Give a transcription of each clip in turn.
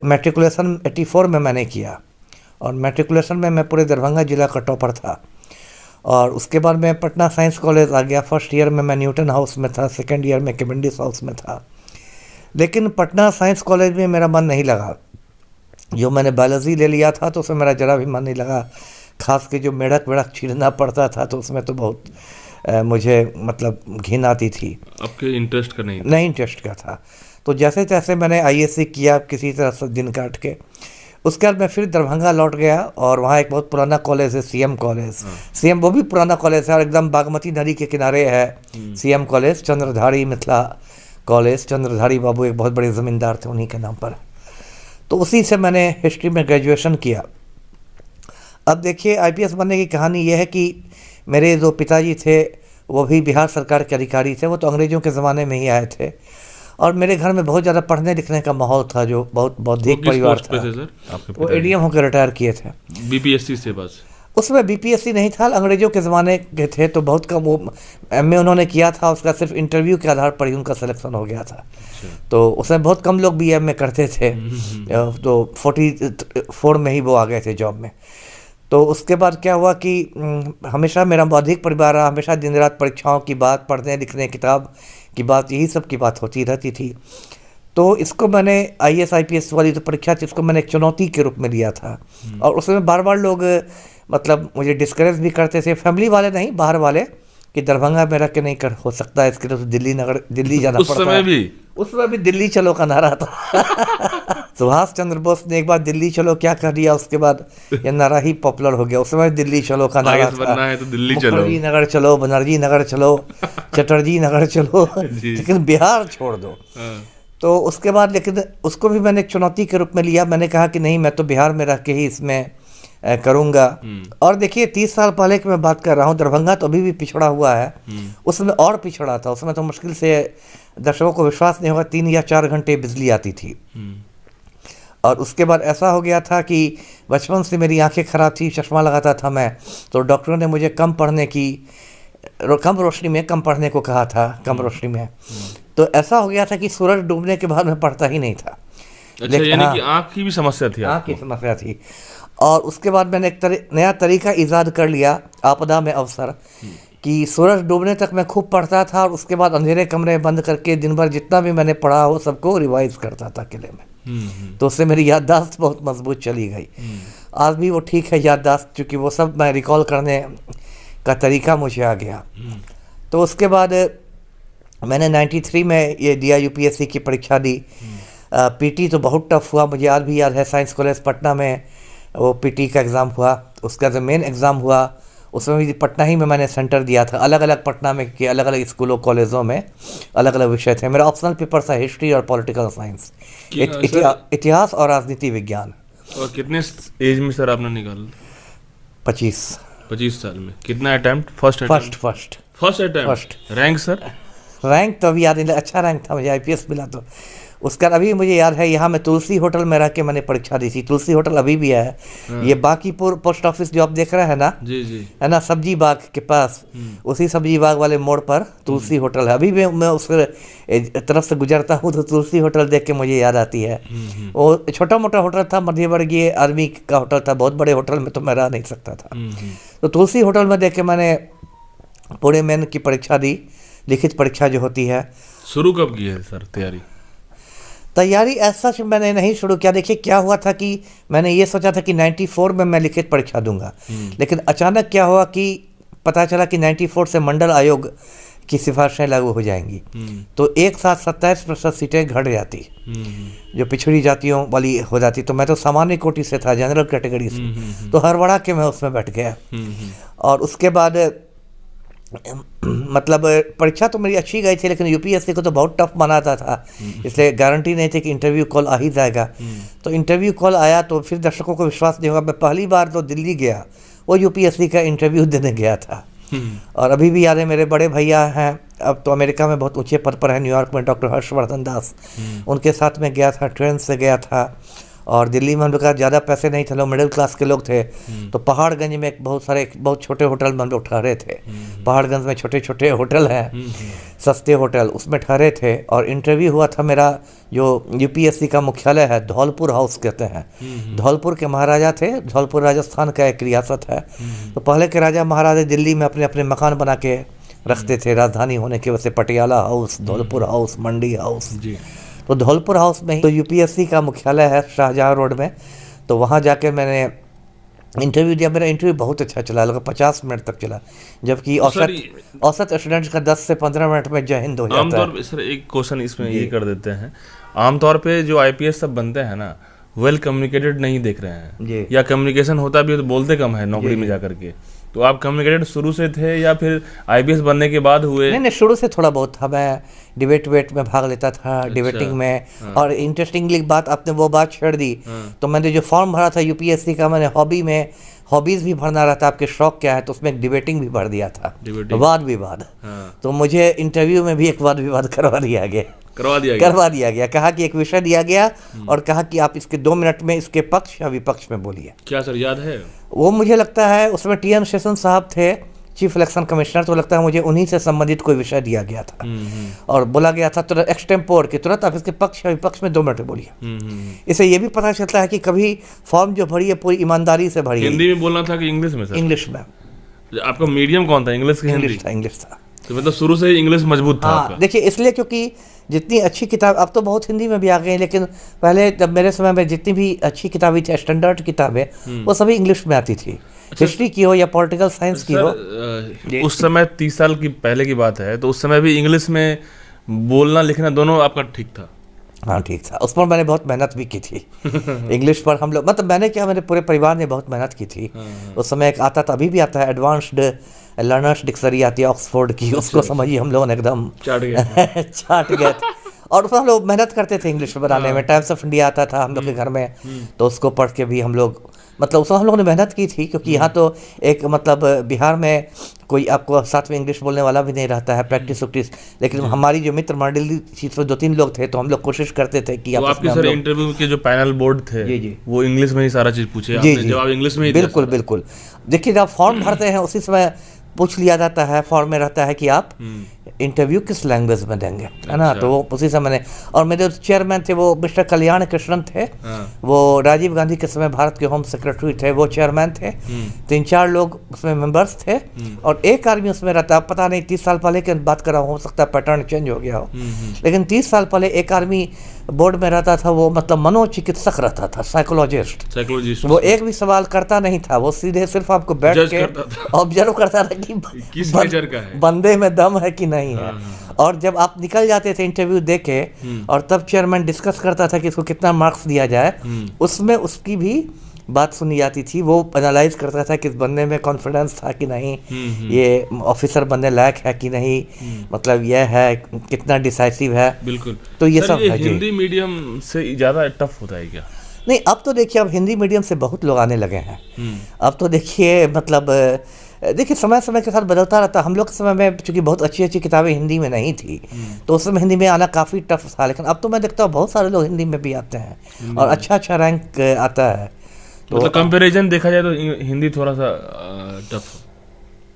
Matriculation 84 में मैंने किया, और मैट्रिकुलेशन में मैं पूरे दरभंगा ज़िला का टॉपर था। और उसके बाद मैं पटना साइंस कॉलेज आ गया। फर्स्ट ईयर में मैं न्यूटन हाउस में था, सेकेंड ईयर में कैवेंडिश हाउस में था। लेकिन पटना साइंस कॉलेज में मेरा मन नहीं लगा। जो मैंने बायोलॉजी ले लिया था तो उसमें मेरा ज़रा भी मन नहीं लगा। खास के जो मेढक वेढक छीलना पड़ता था तो उसमें तो बहुत मुझे मतलब घिन आती थी। आपके इंटरेस्ट का नहीं इंटरेस्ट का था। तो जैसे तैसे मैंने आईएससी किया किसी तरह से दिन काट के। उसके बाद मैं फिर दरभंगा लौट गया, और वहाँ एक बहुत पुराना कॉलेज है सीएम कॉलेज। सीएम वो भी पुराना कॉलेज है और एकदम बागमती नदी के किनारे है CM college. Chandradhari Mithila college, Chandradhari Babu एक बहुत बड़े ज़मींदार थे, उन्हीं के नाम पर। तो उसी से मैंने हिस्ट्री में ग्रेजुएशन किया। अब देखिए आईपीएस बनने की कहानी यह है कि मेरे जो पिताजी थे वो भी बिहार सरकार के अधिकारी थे। वो तो अंग्रेज़ों के ज़माने में ही आए थे, और मेरे घर में बहुत ज़्यादा पढ़ने लिखने का माहौल था, जो बहुत बौद्धिक परिवार था। वो एडीएम होकर रिटायर किए थे बीपीएससी से। बस उसमें बीपीएससी नहीं था, अंग्रेज़ों के ज़माने के थे, तो बहुत कम। वो एमए उन्होंने किया था, उसका सिर्फ इंटरव्यू के आधार पर ही उनका सिलेक्शन हो गया था। तो उसमें बहुत कम लोग बी एमए करते थे। तो 44 में ही वो आ गए थे जॉब में। तो उसके बाद क्या हुआ कि हमेशा मेरा बौद्धिक परिवार रहा, हमेशा दिन रात परीक्षाओं की बात, पढ़ने लिखने, किताब की बात, यही सब की बात होती रहती थी। तो इसको मैंने आईएएस आईपीएस वाली जो परीक्षा थी उसको मैंने एक चुनौती के रूप में लिया था। और उसमें बार बार लोग मतलब मुझे डिस्करेज भी करते थे, फैमिली वाले नहीं, बाहर वाले, कि दरभंगा में रह के नहीं कर हो सकता है, इसके लिए तो दिल्ली जाना पड़ता है। उस समय भी दिल्ली चलो का नारा था। सुभाष चंद्र बोस ने एक बार दिल्ली चलो क्या कर दिया, उसके बाद ये नारा ही पॉपुलर हो गया। उस समय दिल्ली चलो का नारा था। है तो दिल्ली चलो, मुखर्जी नगर चलो, बनर्जी नगर चलो, चटर्जी नगर चलो, लेकिन बिहार छोड़ दो। तो उसके बाद लेकिन उसको भी मैंने एक चुनौती के रूप में लिया। मैंने कहा कि नहीं, मैं तो बिहार में रह के ही इसमें करूँगा। और देखिए 30 साल पहले की मैं बात कर रहा हूँ, दरभंगा तो अभी भी पिछड़ा हुआ है, उसमें और पिछड़ा था। उसमें तो मुश्किल से दर्शकों को विश्वास नहीं होगा 3 या 4 घंटे बिजली आती थी। और उसके बाद ऐसा हो गया था कि बचपन से मेरी आंखें ख़राब थी, चश्मा लगाता था मैं, तो डॉक्टरों ने मुझे कम रोशनी में कम पढ़ने को कहा था, कम रोशनी में। तो ऐसा हो गया था कि सूरज डूबने के बाद मैं पढ़ता ही नहीं था। अच्छा, यानी कि आँख की भी समस्या थी? आँख की समस्या थी। और उसके बाद मैंने एक नया तरीका ईजाद कर लिया, आपदा में अवसर, कि सूरज डूबने तक मैं खूब पढ़ता था, और उसके बाद अंधेरे कमरे बंद करके दिन भर जितना भी मैंने पढ़ा हो सबको रिवाइज करता था किले में। तो उससे मेरी याददाश्त बहुत मजबूत चली गई। आज भी वो ठीक है याददाश्त, क्योंकि वो सब मैं रिकॉल करने का तरीका मुझे आ गया। तो उसके बाद मैंने 93 में ये दिया, यूपीएससी की परीक्षा दी। पीटी तो बहुत टफ हुआ, मुझे आज भी याद है। साइंस कॉलेज पटना में वो पीटी का एग्ज़ाम हुआ। उसका जो मेन एग्ज़ाम हुआ उसमें भी पटना ही में मैंने सेंटर दिया था। अलग अलग पटना में कि अलग अलग स्कूलों कॉलेजों में अलग अलग विषय थे। मेरा ऑप्शनल पेपर था हिस्ट्री और पॉलिटिकल साइंस, इतिहास और राजनीति विज्ञान। और कितने एज में सर आपने निकाला? 25 साल में। कितना attempt? First attempt. Rank sir? Rank तो अभी याद नहीं, अच्छा रैंक था मुझे, आईपीएस मिला। तो उसका अभी मुझे याद है, यहाँ मैं तुलसी होटल में रह के मैंने परीक्षा दी थी। तुलसी होटल अभी भी है, ये बांकीपुर पोस्ट ऑफिस जो आप देख रहे हैं ना, जी जी, है ना, सब्जी बाग के पास, उसी सब्जी बाग वाले मोड़ पर तुलसी होटल है। अभी भी मैं उस तरफ से गुजरता हूँ तो तुलसी होटल देख के मुझे याद आती है। वो छोटा मोटा होटल था, मध्यवर्गीय आदमी का होटल था, बहुत बड़े होटल में तो मैं रह नहीं सकता था। तो तुलसी होटल में देख के मैंने पूरे मेन की परीक्षा दी, लिखित परीक्षा जो होती है। शुरू कब की है सर तैयारी ऐसा मैंने नहीं शुरू किया। देखिए क्या हुआ था कि मैंने ये सोचा था कि 94 में मैं लिखित परीक्षा दूंगा, लेकिन अचानक क्या हुआ कि पता चला कि 94 से मंडल आयोग की सिफारिशें लागू हो जाएंगी। तो एक साथ 27% सीटें घट जाती, जो पिछड़ी जातियों वाली हो जाती। तो मैं तो सामान्य कोटि से था, जनरल कैटेगरी से, तो हड़बड़ा के मैं उसमें बैठ गया। और उसके बाद मतलब परीक्षा तो मेरी अच्छी गई थी, लेकिन यूपीएससी को तो बहुत टफ बनाता था, इसलिए गारंटी नहीं थी कि इंटरव्यू कॉल आ ही जाएगा। तो इंटरव्यू कॉल आया तो फिर दर्शकों को विश्वास नहीं होगा, मैं पहली बार तो दिल्ली गया, वो यूपीएससी का इंटरव्यू देने गया था। और अभी भी याद है, मेरे बड़े भैया हैं, अब तो अमेरिका में बहुत ऊंचे पद पर है, न्यूयॉर्क में, डॉक्टर हर्षवर्धन दास, उनके साथ में गया था, ट्रेन से गया था। और दिल्ली में हम लोग का ज़्यादा पैसे नहीं थे, लोग मिडिल क्लास के लोग थे, तो पहाड़गंज में एक बहुत छोटे होटल में हम लोग ठहरे थे। पहाड़गंज में छोटे छोटे होटल हैं, सस्ते होटल, उसमें ठहरे थे। और इंटरव्यू हुआ था मेरा, जो यूपीएससी का मुख्यालय है धौलपुर हाउस कहते हैं, धौलपुर के महाराजा थे, धौलपुर राजस्थान का एक रियासत है। तो पहले के राजा महाराजा दिल्ली में अपने अपने मकान बना के रखते थे, राजधानी होने की वजह से। पटियाला हाउस, धौलपुर हाउस, मंडी हाउस। तो धौलपुर हाउस में ही तो यूपीएससी का मुख्यालय है शाहजहाँ रोड में। तो वहाँ जाकर मैंने इंटरव्यू दिया। मेरा इंटरव्यू बहुत अच्छा चला, लगभग 50 मिनट तक चला, जबकि औसत स्टूडेंट्स का 10 से 15 मिनट में जय हिंद हो जाता है। आमतौर पे सर एक क्वेश्चन इसमें ये कर देते हैं, आमतौर पे जो आईपीएस सब बनते हैं ना, वेल कम्युनिकेटेड नहीं देख रहे हैं, या कम्युनिकेशन होता भी है तो बोलते कम है नौकरी में जाकर के। तो आप कम्युनिकेटेड शुरू से थे या फिर आईपीएस बनने के बाद हुए? नहीं, शुरू से थोड़ा बहुत था। मैं डिबेट में भाग लेता था, डिबेटिंग में। और इंटरेस्टिंगली बात, आपने वो बात छेड़ दी, तो मैंने जो फॉर्म भरा था यूपीएससी का, मैंने हॉबीज़ भी भरना रहता, आपके शौक क्या है, तो उसमें डिबेटिंग भी भर दिया था, वाद विवाद। तो मुझे इंटरव्यू में भी एक वाद विवाद करवा दिया गया। कहा कि एक विषय दिया गया और कहा कि आप इसके 2 मिनट में इसके पक्ष या विपक्ष में बोलिए। क्या सर याद है वो? मुझे लगता है उसमें टी एन शेषन साहब थे, चीफ इलेक्शन कमिश्नर, तो लगता है मुझे उन्हीं से संबंधित कोई विषय दिया गया था। और बोला गया था तुरंत एक्सटेम्पोर कि तुरंत आप इसके पक्ष या विपक्ष में 2 मिनट में बोलिए। इससे ये भी पता चलता है कि कभी फॉर्म जो भरी है पूरी ईमानदारी से भरी है। हिंदी में बोलना था कि इंग्लिश में? सर इंग्लिश में। आपका मीडियम कौन था, इंग्लिश की हिंदी? इंग्लिश था। तो मतलब शुरू से ही इंग्लिश मजबूत था? हाँ, देखिए इसलिए क्योंकि जितनी अच्छी किताब, अब तो बहुत हिंदी में भी आ गई हैं, लेकिन पहले जब मेरे समय में जितनी भी अच्छी किताबें थी, स्टैंडर्ड किताबें, वो सभी इंग्लिश में आती थी। हिस्ट्री की हो या पॉलिटिकल साइंस की हो। उस समय 30 साल की पहले की बात है, तो उस समय भी इंग्लिश में बोलना लिखना दोनों आपका ठीक था? हाँ ठीक था। उस पर मैंने बहुत मेहनत भी की थी। इंग्लिश पर हम लोग, मतलब मैंने क्या, मेरे पूरे परिवार ने बहुत मेहनत की थी। उस समय एक आता था, अभी भी आता है, एडवांस्ड लर्नर्स डिक्शनरी आती है ऑक्सफोर्ड की, उसको समझिए हम लोगों ने एकदम चाट गए थे। और उसमें हम लोग मेहनत करते थे इंग्लिश में बनाने में। टाइम्स ऑफ इंडिया आता था हम लोग के घर में, तो उसको पढ़ के भी हम लोग, मतलब उसमें हम लोगों ने मेहनत की थी। क्योंकि यहाँ तो एक मतलब बिहार में कोई आपको साथ में इंग्लिश बोलने वाला भी नहीं रहता है, प्रैक्टिस उक्टिस। लेकिन हमारी जो मित्र मंडली थी, 2-3 लोग थे, तो हम लोग कोशिश करते थे कि आपके सर इंटरव्यू के जो पैनल बोर्ड थे वो इंग्लिश में ही सारा चीज़ पूछे? जवाब इंग्लिश में ही? बिल्कुल। देखिए जब फॉर्म भरते हैं उसी समय पूछ लिया जाता है, फॉर्म में रहता है कि आप इंटरव्यू किस लैंग्वेज में देंगे, है ना। तो वो उसी समय मैंने, और मेरे चेयरमैन थे वो मिस्टर कल्याण कृष्णन थे, वो राजीव गांधी के समय भारत के होम सेक्रेटरी थे, वो चेयरमैन थे। 3-4 लोग उसमें मेंबर्स थे, और एक आदमी उसमें रहता, पता नहीं 30 साल पहले की बात कर रहा हूँ, हो सकता है पैटर्न चेंज हो गया हो, लेकिन 30 साल पहले एक आदमी बोर्ड में रहता था, वो मतलब मनोचिकित्सक रहता था, साइकोलॉजिस्ट। वो एक भी सवाल करता नहीं था, वो सीधे सिर्फ आपको बैठ के ऑब्जर्व करता था कि किस नेचर का है, बंदे में दम है कि नहीं है। और जब आप निकल जाते थे इंटरव्यू देके, और तब चेयरमैन डिस्कस करता था कि इसको कितना मार्क्स दिया जाए, उसमें उसकी भी बात सुनी जाती थी। वो एनालाइज करता था कि इस बंदे में कॉन्फिडेंस था कि नहीं, ये ऑफिसर बनने लायक है कि नहीं, मतलब यह है कितना डिसाइसिव है। बिल्कुल। तो ये सब हिंदी मीडियम से ज़्यादा टफ होता है क्या? नहीं, अब तो देखिए, अब हिंदी मीडियम से बहुत लोग आने लगे हैं। अब तो देखिए, मतलब देखिए समय समय के साथ बदलता रहता। हम लोग के समय में चूँकि बहुत अच्छी अच्छी किताबें हिंदी में नहीं थी, तो उस समय हिंदी में आना काफ़ी टफ था। लेकिन अब तो मैं देखता हूँ बहुत सारे लोग हिंदी में भी आते हैं, और अच्छा रैंक आता है। तो मतलब कंपैरिजन देखा जाए तो हिंदी थोड़ा सा टफ।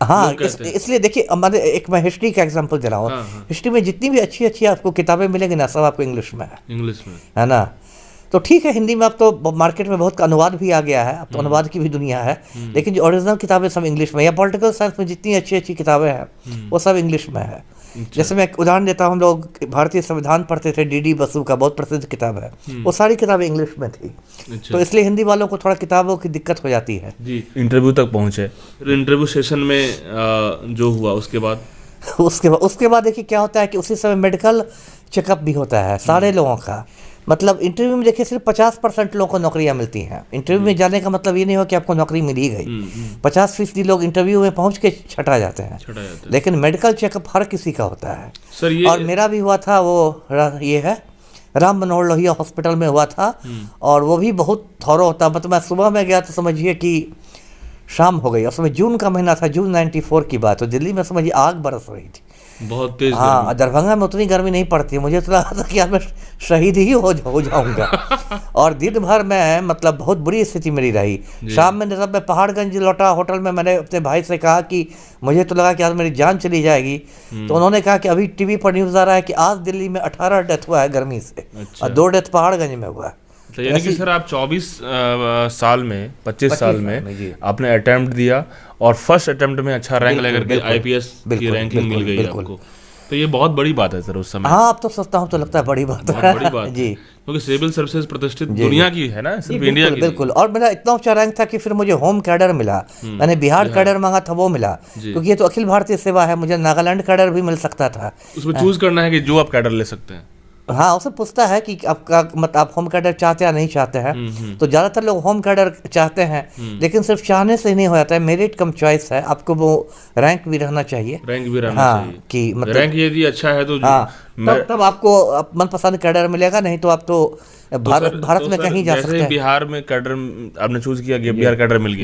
हाँ, इसलिए देखिए, मैं हिस्ट्री का एग्जांपल दे रहा हूँ। हिस्ट्री में जितनी भी अच्छी अच्छी आपको किताबें मिलेंगी ना, सब आपको इंग्लिश में है ना। तो ठीक है, हिंदी में अब तो मार्केट में बहुत अनुवाद भी आ गया है, अब तो अनुवाद की भी दुनिया है, लेकिन जो ओरिजिनल किताबें सब इंग्लिश में, या पॉलिटिकल साइंस में जितनी अच्छी अच्छी किताबें हैं वो सब इंग्लिश में है। जैसे मैं एक उदाहरण देता हूँ, हम लोग भारतीय संविधान पढ़ते थे, डी बसु का बहुत प्रसिद्ध किताब है, वो सारी किताबें इंग्लिश में थी। तो इसलिए हिंदी वालों को थोड़ा किताबों की दिक्कत हो जाती है। जी, इंटरव्यू तक पहुँचे, इंटरव्यू सेशन में जो हुआ उसके बाद देखिए क्या होता है कि उसी समय मेडिकल चेकअप भी होता है सारे लोगों का। मतलब इंटरव्यू में देखिए सिर्फ 50% लोगों को नौकरियां मिलती हैं। इंटरव्यू में जाने का मतलब ये नहीं हो कि आपको नौकरी मिल ही गई। 50% लोग इंटरव्यू में पहुंच के छटा जाते हैं, लेकिन मेडिकल चेकअप हर किसी का होता है। और मेरा भी हुआ था, वो ये है राम मनोहर लोहिया हॉस्पिटल में हुआ था, और वो भी बहुत थॉरो होता। मतलब मैं सुबह में गया तो समझिए कि शाम हो गई। उसमें जून का महीना था, जून 94 की बात, तो दिल्ली में समझिए आग बरस रही थी। बहुत तेज हाँ, दरभंगा में उतनी गर्मी नहीं पड़ती, मुझे तो लगा था कि अब मैं शहीद ही हो जाऊंगा। और दिन भर मैं मतलब बहुत बुरी स्थिति मेरी रही। शाम में जब मैं पहाड़गंज लौटा होटल में, मैंने अपने भाई से कहा कि मुझे तो लगा कि आज मेरी जान चली जाएगी। तो उन्होंने कहा कि अभी टीवी पर न्यूज़ आ रहा है कि आज दिल्ली में 18 डेथ हुआ है गर्मी से। और 2 डेथ पहाड़गंज में हुआ है। तो यानी कि सर आप 24 साल में 25 साल में आपने अटेम्प्ट दिया और फर्स्ट अटेम्प्ट में अच्छा रैंक लेकर के आईपीएस की रैंकिंग मिल गई आपको, तो ये बहुत बड़ी बात है सर उस समय। हाँ, अब तो सोचता हूँ तो लगता है बड़ी बात है। बड़ी बात जी, क्योंकि सिविल सर्विसेज प्रतिष्ठित दुनिया की है ना, सिर्फ इंडिया की। बिल्कुल। और मेरा इतना ऊंचा रैंक था कि फिर मुझे होम कैडर मिला। मैंने बिहार कैडर मांगा था, वो मिला, क्योंकि ये तो अखिल भारतीय सेवा है, मुझे नागालैंड कैडर भी मिल सकता था। उसमें चूज करना है कि जो आप कैडर ले सकते हैं। हाँ, उससे पूछता है कि आपका मतलब आप होम कैडर चाहते हैं या नहीं चाहते हैं। तो ज़्यादातर लोग होम कैडर चाहते हैं, लेकिन सिर्फ चाहने से ही नहीं हो जाता है, मेरिट कम चॉइस है, आपको वो रैंक भी रहना चाहिए। रैंक भी रहना चाहिए कि मतलब रैंक यदि अच्छा है तो तब आपको मनपसंद कैडर मिलेगा, नहीं तो आप तो भारत में कहीं जा सकते हैं। बिहार में कैडर आपने चूज किया, बिहार कैडर मिल गया।